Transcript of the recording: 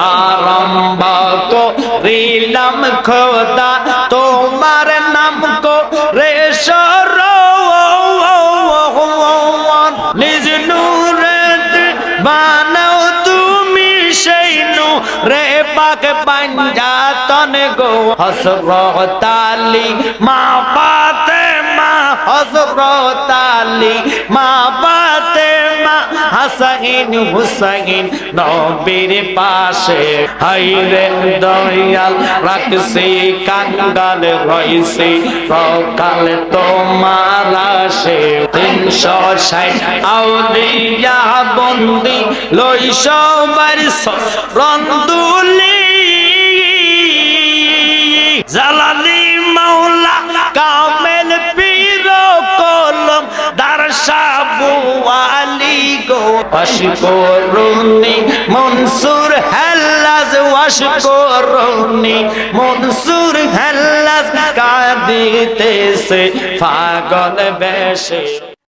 আরম্ভ করিলাম খোদা তোমার নাম করে স্মরণ নিজ নূরে বানাও তুমি সেই নূরে পাক পাঞ্জাতন গো হযরত আলী মা ফাতেমা হযরত আলী মা ফাতেমা হাসান হুসাইন নবীর পাশে হায়রে দয়াল রাখছি কাঙ্গাল রইছি সকাল তোমার আসে 360 আউলিয়া বন্দি লই সবার রন্দুলি জালালি মাওলা কামেল পীর কলম দারশাবু আলী গো ওয়াশকুরুনি মনসুর হাল্লাজ ওয়াশকুরুনি মনসুর হাল্লাজ কাঁদিতেছে পাগল বেশে।